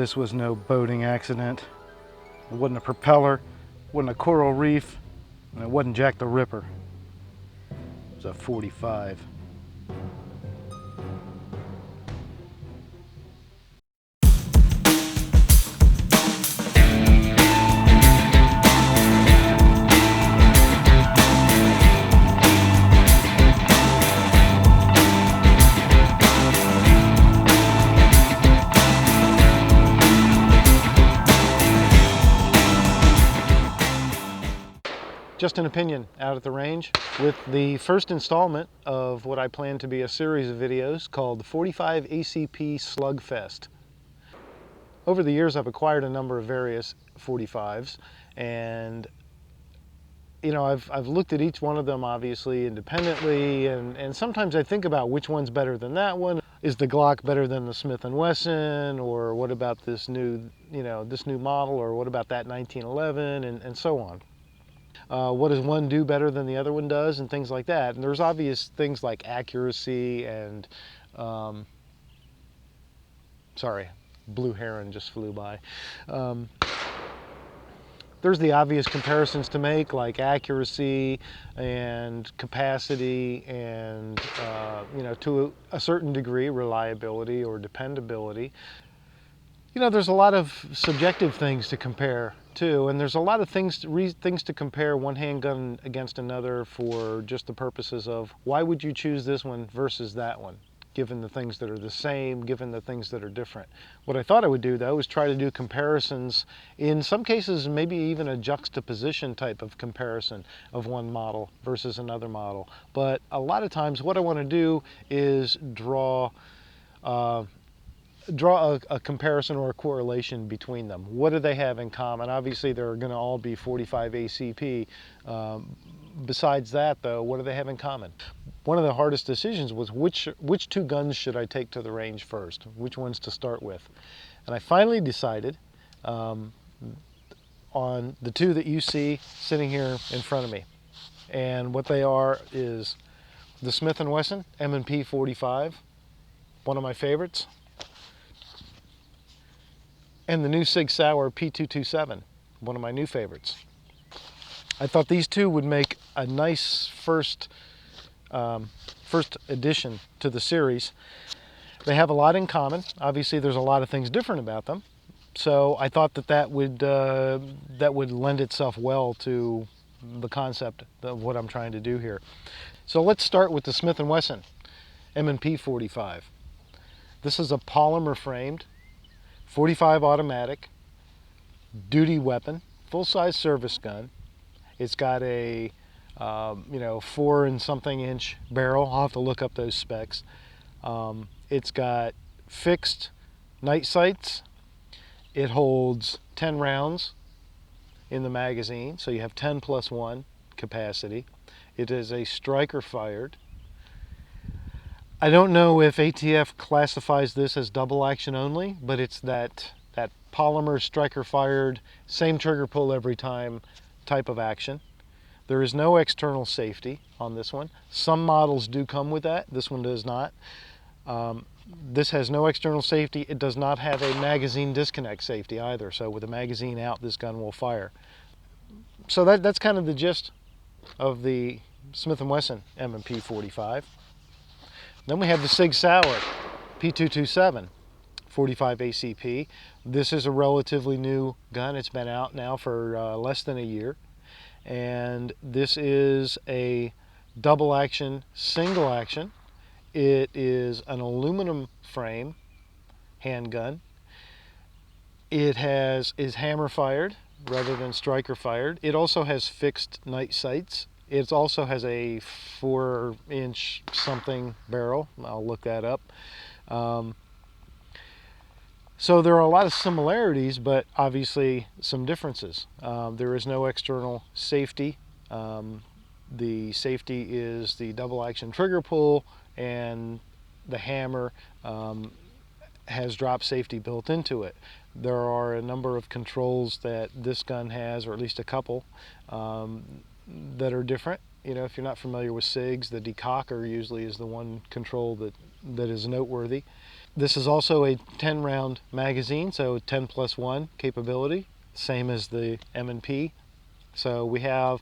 this was no boating accident. It wasn't a propeller, it wasn't a coral reef, and it wasn't Jack the Ripper. It was a 45. Just an opinion out at the range with the first installment of what I plan to be a series of videos called the 45 ACP Slug-Fest. Over the years I've acquired a number of various 45s, and you know, I've looked at each one of them obviously independently, and sometimes I think about which one's better than that one. Is the Glock better than the Smith & Wesson, or what about this new, this new model, or what about that 1911, and so on. What does one do better than the other one does, and things like that. And there's obvious things like accuracy and, sorry, blue heron just flew by. There's the obvious comparisons to make, like accuracy and capacity and, to a certain degree, reliability or dependability. You know, there's a lot of subjective things to compare too, and there's a lot of things to compare one handgun against another for just the purposes of why would you choose this one versus that one, given the things that are the same, given the things that are different. What I thought I would do though is try to do comparisons, in some cases maybe even a juxtaposition type of comparison of one model versus another model. But a lot of times what I want to do is draw a comparison or a correlation between them. What do they have in common? Obviously they're going to all be 45 ACP. Besides that though, what do they have in common? One of the hardest decisions was which two guns should I take to the range first? Which ones to start with? And I finally decided on the two that you see sitting here in front of me. And what they are is the Smith & Wesson M&P 45, one of my favorites, and the new SIG Sauer P227, one of my new favorites. I thought these two would make a nice first addition to the series. They have a lot in common. Obviously, there's a lot of things different about them. So I thought that would lend itself well to the concept of what I'm trying to do here. So let's start with the Smith & Wesson M&P 45. This is a polymer framed 45 automatic duty weapon, full-size service gun. It's got a 4 and something inch barrel. I'll have to look up those specs. It's got fixed night sights. It holds 10 rounds in the magazine, so you have 10 plus 1 capacity. It is a striker fired. I don't know if ATF classifies this as double action only, but it's that polymer striker fired, same trigger pull every time type of action. There is no external safety on this one. Some models do come with that. This one does not. This has no external safety. It does not have a magazine disconnect safety either. So with the magazine out, this gun will fire. So that's kind of the gist of the Smith & Wesson M&P 45. Then we have the SIG Sauer P227 45 ACP. This is a relatively new gun. It's been out now for less than a year. And this is a double action, single action. It is an aluminum frame handgun. It is hammer fired rather than striker fired. It also has fixed night sights. It also has a 4 inch something barrel. I'll look that up. So there are a lot of similarities, but obviously some differences. There is no external safety. The safety is the double action trigger pull, and the hammer has drop safety built into it. There are a number of controls that this gun has, or at least a couple, that are different. You know, if you're not familiar with SIGs, the decocker usually is the one control that is noteworthy. This is also a 10 round magazine, so 10+1 capability, same as the M&P. So we have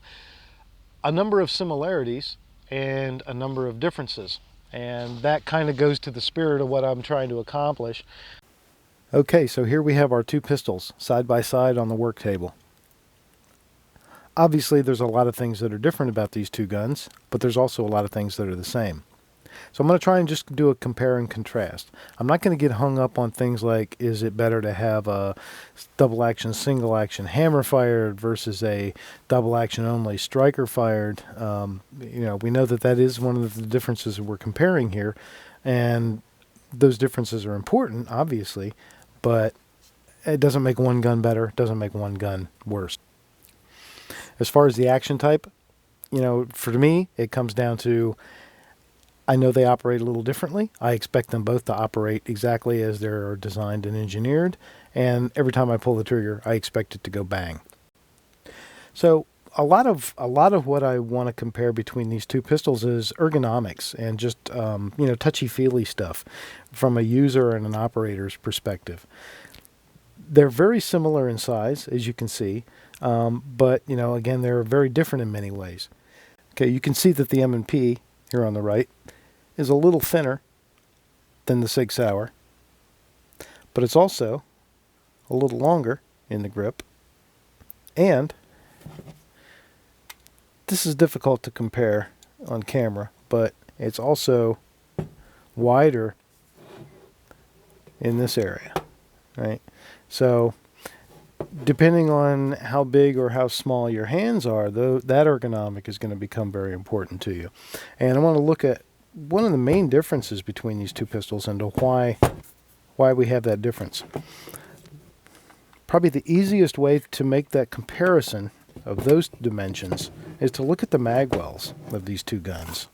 a number of similarities and a number of differences. And that kind of goes to the spirit of what I'm trying to accomplish. Okay, so here we have our two pistols side by side on the work table. Obviously, there's a lot of things that are different about these two guns, but there's also a lot of things that are the same. So I'm going to try and just do a compare and contrast. I'm not going to get hung up on things like, is it better to have a double action, single action hammer fired versus a double action only striker fired. We know that that is one of the differences we're comparing here, and those differences are important, obviously, but it doesn't make one gun better, it doesn't make one gun worse. As far as the action type, for me, it comes down to, I know they operate a little differently. I expect them both to operate exactly as they're designed and engineered. And every time I pull the trigger, I expect it to go bang. So a lot of what I want to compare between these two pistols is ergonomics and just touchy-feely stuff from a user and an operator's perspective. They're very similar in size, as you can see, but again, they're very different in many ways. Okay, you can see that the M&P here on the right is a little thinner than the SIG Sauer, but it's also a little longer in the grip, and this is difficult to compare on camera, but it's also wider in this area, right? So depending on how big or how small your hands are, though, that ergonomic is going to become very important to you. And I want to look at one of the main differences between these two pistols and why we have that difference. Probably the easiest way to make that comparison of those dimensions is to look at the mag wells of these two guns.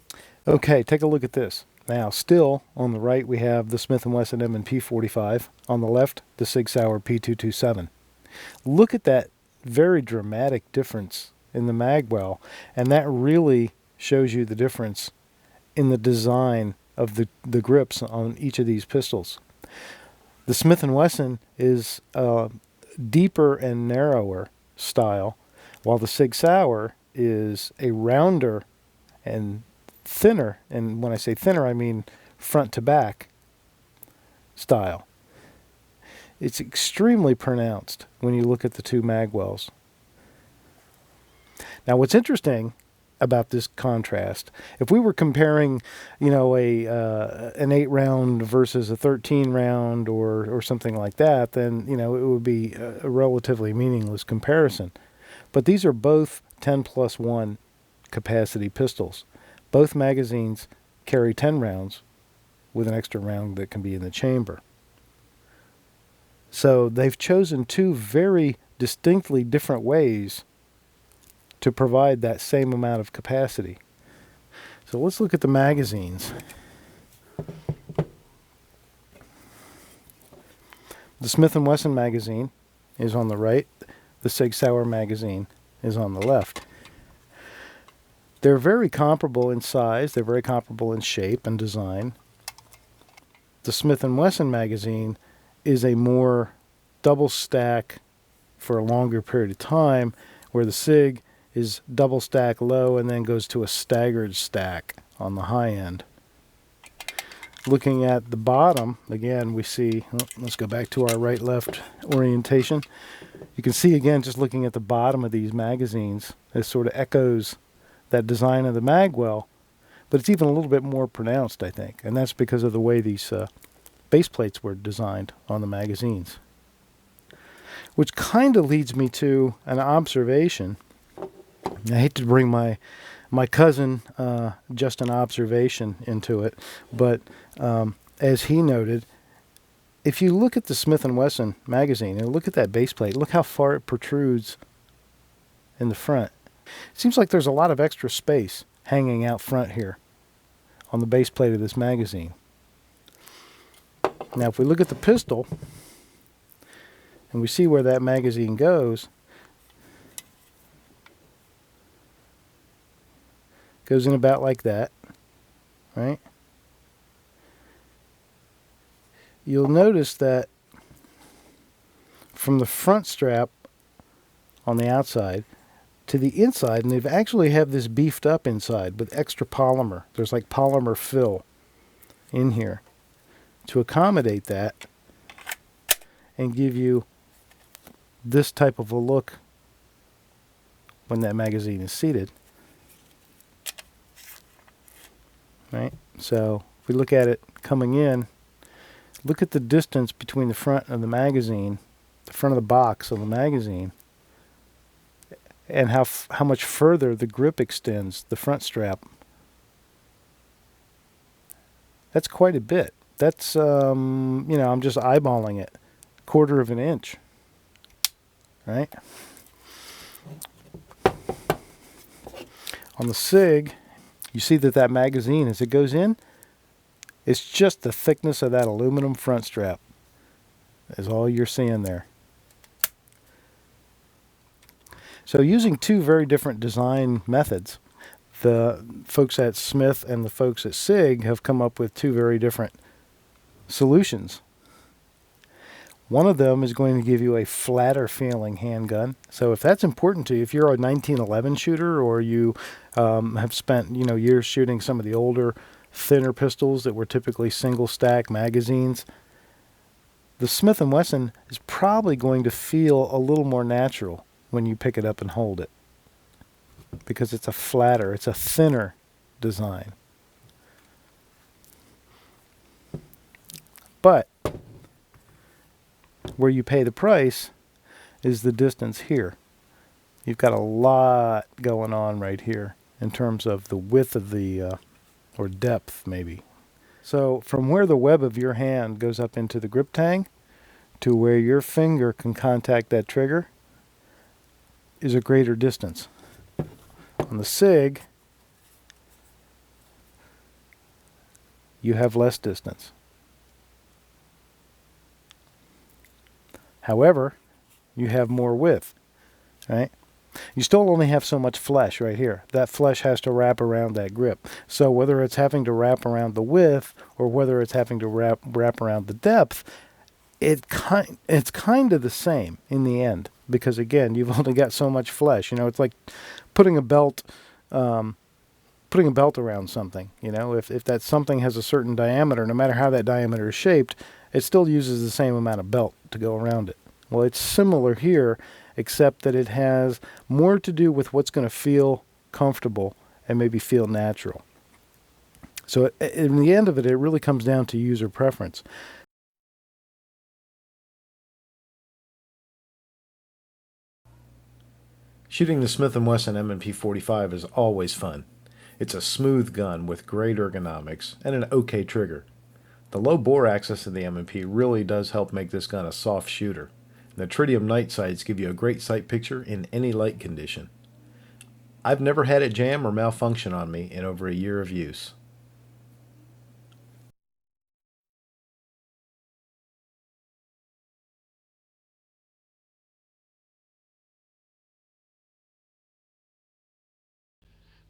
Okay, take a look at this. Now, still on the right we have the Smith & Wesson M&P 45. On the left, the SIG Sauer P227. Look at that very dramatic difference in the mag well, and that really shows you the difference in the design of the grips on each of these pistols. The Smith & Wesson is a deeper and narrower style, while the SIG Sauer is a rounder and thinner, and when I say thinner, I mean front to back style. It's extremely pronounced when you look at the two mag wells. Now, what's interesting about this contrast, if we were comparing, an 8-round versus a 13-round or something like that, then it would be a relatively meaningless comparison. But these are both 10+1 capacity pistols. Both magazines carry 10 rounds with an extra round that can be in the chamber. So they've chosen two very distinctly different ways to provide that same amount of capacity. So let's look at the magazines. The Smith & Wesson magazine is on the right. The SIG Sauer magazine is on the left. They're very comparable in size. They're very comparable in shape and design. The Smith & Wesson magazine is a more double stack for a longer period of time, where the SIG is double stack low and then goes to a staggered stack on the high end. Looking at the bottom, again, we see, let's go back to our right-left orientation. You can see, again, just looking at the bottom of these magazines, it sort of echoes that design of the mag well, but it's even a little bit more pronounced, I think, and that's because of the way these base plates were designed on the magazines. Which kind of leads me to an observation. I hate to bring my cousin, just an observation, into it, but as he noted, if you look at the Smith & Wesson magazine and look at that base plate, look how far it protrudes in the front. It seems like there's a lot of extra space hanging out front here on the base plate of this magazine. Now, if we look at the pistol and we see where that magazine goes in about like that, right? you'll notice that from the front strap on the outside to the inside, and they've actually have this beefed up inside with extra polymer. There's like polymer fill in here to accommodate that and give you this type of a look when that magazine is seated. Right? So if we look at it coming in, look at the distance between the front of the magazine, the front of the box of the magazine, and how much further the grip extends, the front strap. That's quite a bit. That's, I'm just eyeballing it. 1/4 of an inch. Right? On the SIG, you see that magazine, as it goes in, it's just the thickness of that aluminum front strap is all you're seeing there. So using two very different design methods, the folks at Smith and the folks at SIG have come up with two very different solutions. One of them is going to give you a flatter feeling handgun. So if that's important to you, if you're a 1911 shooter, or you have spent years shooting some of the older, thinner pistols that were typically single stack magazines, the Smith & Wesson is probably going to feel a little more natural when you pick it up and hold it, because it's a flatter, it's a thinner design. But where you pay the price is the distance here. You've got a lot going on right here in terms of the width of the, or depth maybe. So from where the web of your hand goes up into the grip tang to where your finger can contact that trigger is a greater distance. On the SIG, you have less distance. However, you have more width, right? You still only have so much flesh right here. That flesh has to wrap around that grip. So whether it's having to wrap around the width or whether it's having to wrap around the depth, it's kind of the same in the end, because again, you've only got so much flesh. It's like putting a belt around something. If that something has a certain diameter, no matter how that diameter is shaped, it still uses the same amount of belt to go around it. Well, it's similar here, except that it has more to do with what's going to feel comfortable and maybe feel natural. So in the end of it, it really comes down to user preference. Shooting the Smith & Wesson M&P 45 is always fun. It's a smooth gun with great ergonomics and an okay trigger. The low bore axis of the M&P really does help make this gun a soft shooter. The tritium night sights give you a great sight picture in any light condition. I've never had it jam or malfunction on me in over a year of use.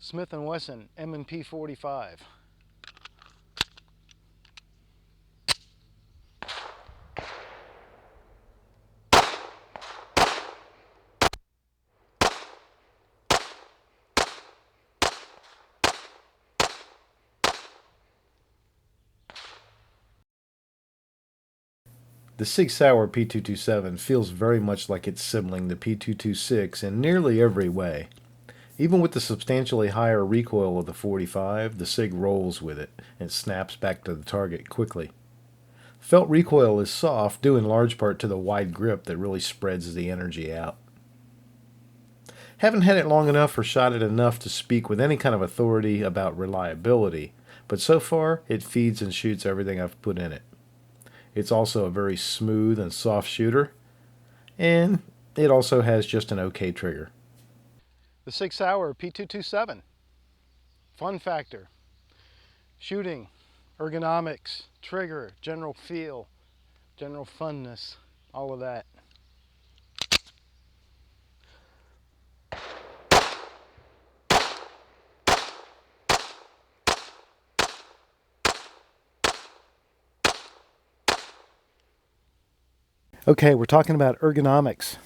Smith & Wesson M&P 45. The SIG Sauer P227 feels very much like its sibling, the P226, in nearly every way. Even with the substantially higher recoil of the 45, the SIG rolls with it and snaps back to the target quickly. Felt recoil is soft, due in large part to the wide grip that really spreads the energy out. Haven't had it long enough or shot it enough to speak with any kind of authority about reliability, but so far it feeds and shoots everything I've put in it. It's also a very smooth and soft shooter, and it also has just an okay trigger. The SIG Sauer P227. Fun factor. Shooting, ergonomics, trigger, general feel, general funness, all of that. Okay, we're talking about ergonomics,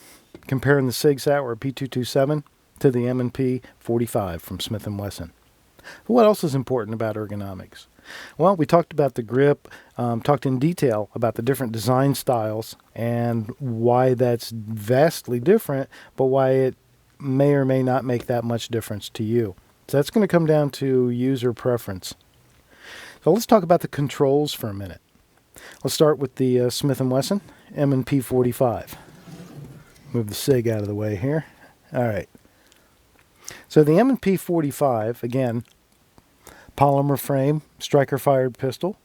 comparing the SIG Sauer P227 to the M&P 45 from Smith & Wesson. What else is important about ergonomics? Well, we talked about the grip, talked in detail about the different design styles and why that's vastly different, but why it may or may not make that much difference to you. So that's going to come down to user preference. So let's talk about the controls for a minute. Let's start with the Smith & Wesson M&P 45. Move the SIG out of the way here. All right. So the M&P 45, again, polymer frame, striker-fired pistol,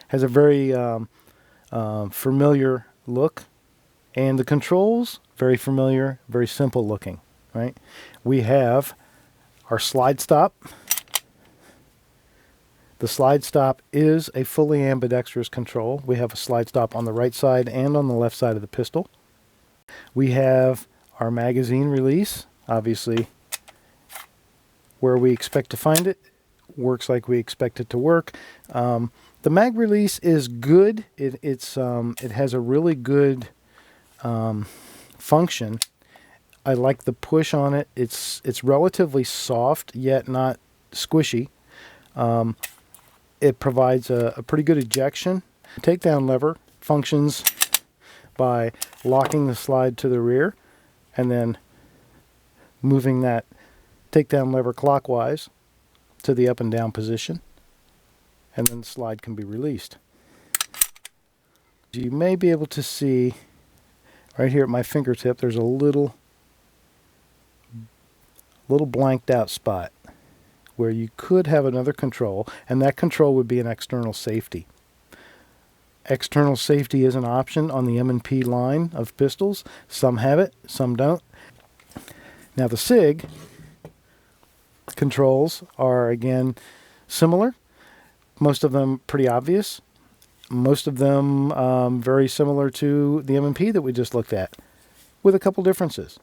has a very familiar look, and the controls, very familiar, very simple looking, right? We have our slide stop. The slide stop is a fully ambidextrous control. We have a slide stop on the right side and on the left side of the pistol. We have our magazine release, obviously where we expect to find it, works like we expect it to work. The mag release is good. It has a really good function. I like the push on it. It's relatively soft yet not squishy. It provides a pretty good ejection. Takedown lever functions by locking the slide to the rear and then moving that takedown lever clockwise to the up and down position, and then the slide can be released. You may be able to see right here at my fingertip there's a little blanked out spot where you could have another control, and that control would be an external safety. External safety is an option on the M&P line of pistols. Some have it, some don't. Now the SIG controls are again similar. Most of them pretty obvious. Most of them very similar to the M&P that we just looked at, with a couple differences.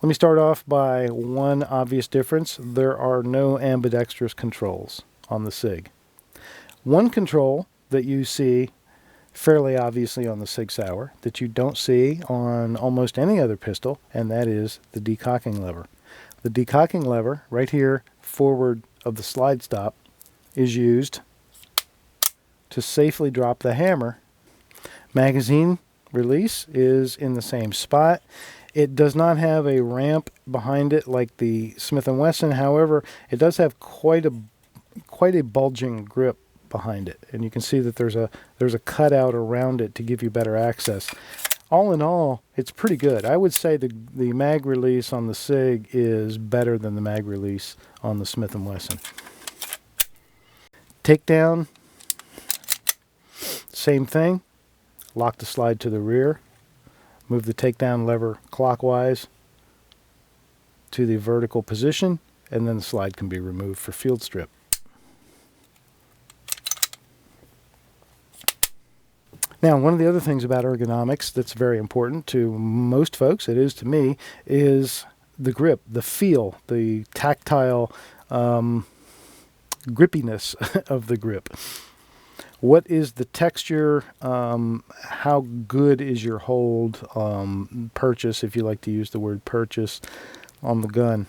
Let me start off by one obvious difference. There are no ambidextrous controls on the SIG. One control that you see fairly obviously on the SIG Sauer that you don't see on almost any other pistol, and that is the decocking lever. The decocking lever right here forward of the slide stop is used to safely drop the hammer. Magazine release is in the same spot. It does not have a ramp behind it like the Smith & Wesson. However, it does have quite a bulging grip behind it, and you can see that there's a cutout around it to give you better access. All in all, it's pretty good. I would say the mag release on the SIG is better than the mag release on the Smith & Wesson. Takedown, same thing. Lock the slide to the rear. Move the takedown lever clockwise to the vertical position, and then the slide can be removed for field strip. Now, one of the other things about ergonomics that's very important to most folks, it is to me, is the grip, the feel, the tactile grippiness of the grip. What is the texture? How good is your hold? Purchase, if you like to use the word purchase, on the gun.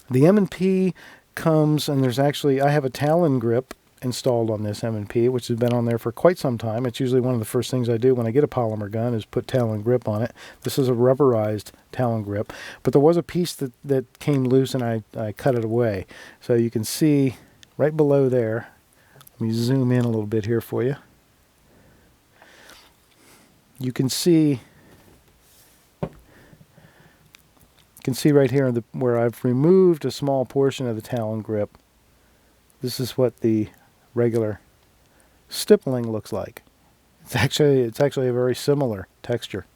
The M&P comes, and there's actually, I have a Talon grip installed on this M&P, which has been on there for quite some time. It's usually one of the first things I do when I get a polymer gun is put Talon grip on it. This is a rubberized Talon grip, but there was a piece that came loose, and I cut it away. So you can see right below there. Let me zoom in a little bit here for you. You can see right here where I've removed a small portion of the Talon grip. This is what the regular stippling looks like. It's actually a very similar texture.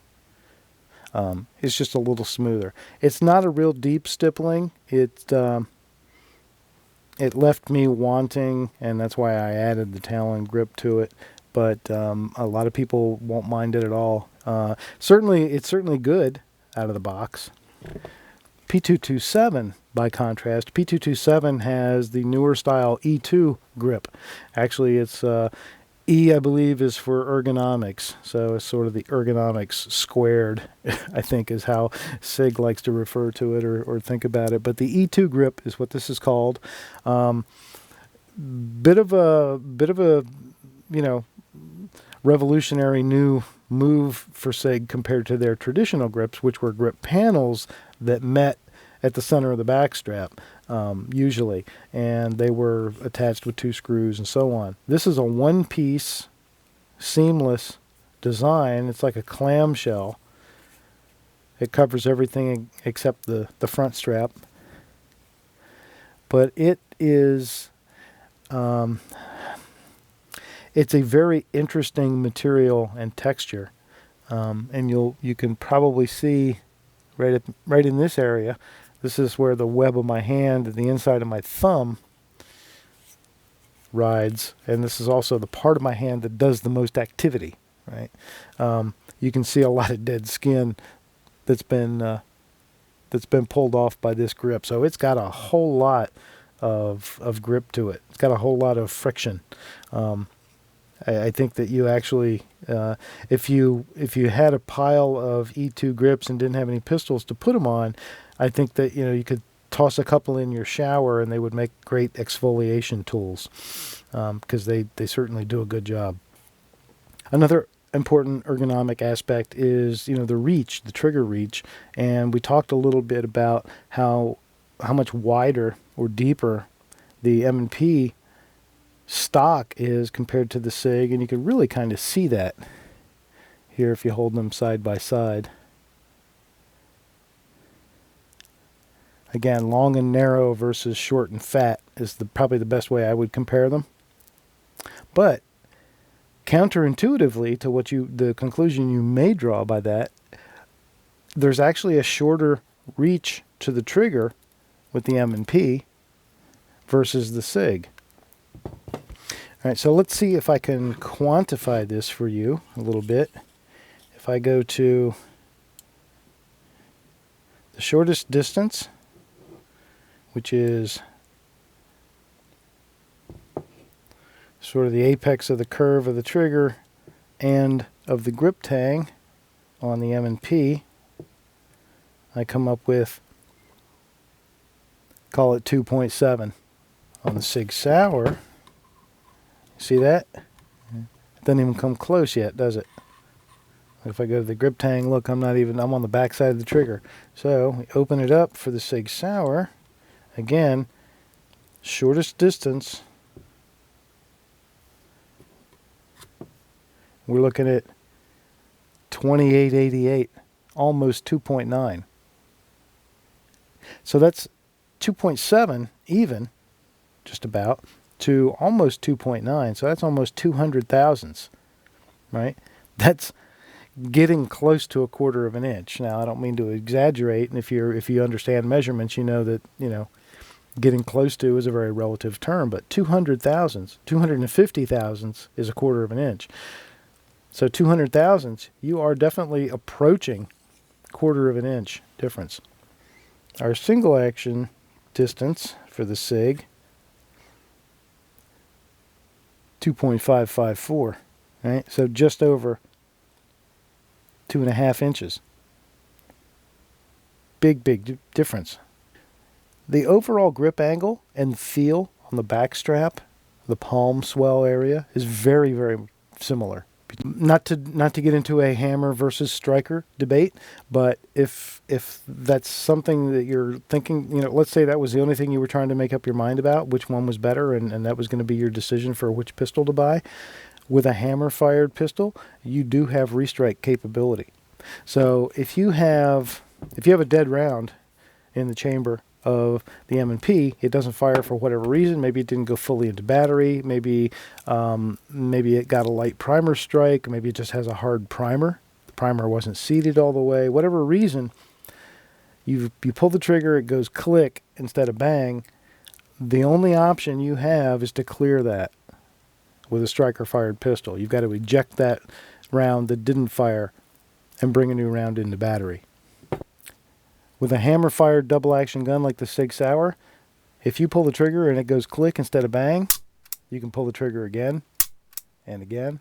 It's just a little smoother. It's not a real deep stippling. It left me wanting, and that's why I added the Talon grip to it. But a lot of people won't mind it at all. It's certainly good out of the box. P227, by contrast, P227 has the newer style E2 grip. Actually, it's E, I believe, is for ergonomics. So it's sort of the ergonomics squared, I think, is how SIG likes to refer to it or think about it. But the E2 grip is what this is called. Bit of a, you know, revolutionary new move for SIG compared to their traditional grips, which were grip panels that met at the center of the backstrap, usually, and they were attached with 2 screws and so on. This is a one-piece, seamless design. It's like a clamshell. It covers everything except the front strap, but it is it's a very interesting material and texture, and you can probably see right in this area. This is where the web of my hand and the inside of my thumb rides, and this is also the part of my hand that does the most activity. Right? You can see a lot of dead skin that's been pulled off by this grip. So it's got a whole lot of grip to it. It's got a whole lot of friction. I think that you actually, if you had a pile of E2 grips and didn't have any pistols to put them on, I think that you could toss a couple in your shower and they would make great exfoliation tools, because they certainly do a good job. Another important ergonomic aspect is the reach, the trigger reach, and we talked a little bit about how much wider or deeper the M&P stock is compared to the SIG, and you can really kind of see that here if you hold them side by side. Again, long and narrow versus short and fat is probably the best way I would compare them. But counterintuitively to the conclusion you may draw by that, there's actually a shorter reach to the trigger with the M&P versus the SIG. All right, so let's see if I can quantify this for you a little bit. If I go to the shortest distance, which is sort of the apex of the curve of the trigger and of the grip tang on the M&P, I come up with, call it 2.7. On the SIG Sauer, see that? It doesn't even come close yet, does it? If I go to the grip tang, look, I'm on the back side of the trigger. So we open it up for the SIG Sauer. Again, shortest distance. We're looking at 2888, almost 2.9. So that's 2.7 even, just about, to almost 2.9. So that's almost 200 thousandths, right? That's getting close to a quarter of an inch. Now, I don't mean to exaggerate, and if you understand measurements, you know that getting close to is a very relative term. But 200 thousandths, 250 thousandths is a quarter of an inch. So 200 thousandths, you are definitely approaching quarter of an inch difference. Our single action distance for the SIG, 2.554, right? So just over 2.5 inches. Big difference. The overall grip angle and feel on the back strap, the palm swell area, is very, very similar. Not to get into a hammer versus striker debate, but if that's something that you're thinking, let's say that was the only thing you were trying to make up your mind about, which one was better, and that was going to be your decision for which pistol to buy. With a hammer-fired pistol, you do have restrike capability. So if you have a dead round in the chamber of the M&P, it doesn't fire for whatever reason. Maybe it didn't go fully into battery. Maybe it got a light primer strike. Maybe it just has a hard primer. The primer wasn't seated all the way. Whatever reason, you pull the trigger, it goes click instead of bang. The only option you have is to clear that with a striker-fired pistol. You've got to eject that round that didn't fire and bring a new round into battery. With a hammer-fired double-action gun like the SIG Sauer, if you pull the trigger and it goes click instead of bang, you can pull the trigger again and again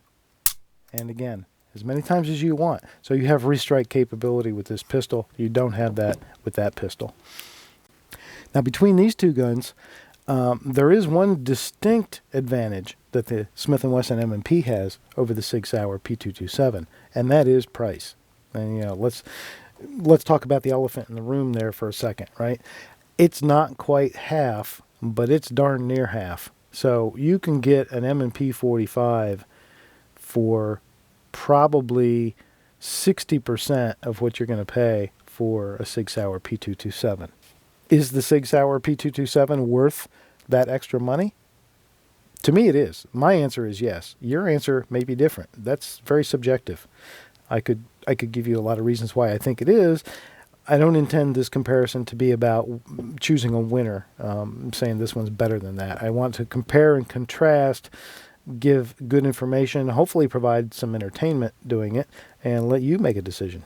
and again, as many times as you want. So you have restrike capability with this pistol. You don't have that with that pistol. Now, between these two guns, there is one distinct advantage that the Smith & Wesson M&P has over the SIG Sauer P227, and that is price. And let's talk about the elephant in the room there for a second, right? It's not quite half, but it's darn near half. So you can get an M&P 45 for probably 60% of what you're going to pay for a SIG Sauer P227. Is the SIG Sauer P227 worth that extra money? To me, it is. My answer is yes. Your answer may be different. That's very subjective. I could give you a lot of reasons why I think it is. I don't intend this comparison to be about choosing a winner, saying this one's better than that. I want to compare and contrast, give good information, hopefully provide some entertainment doing it, and let you make a decision.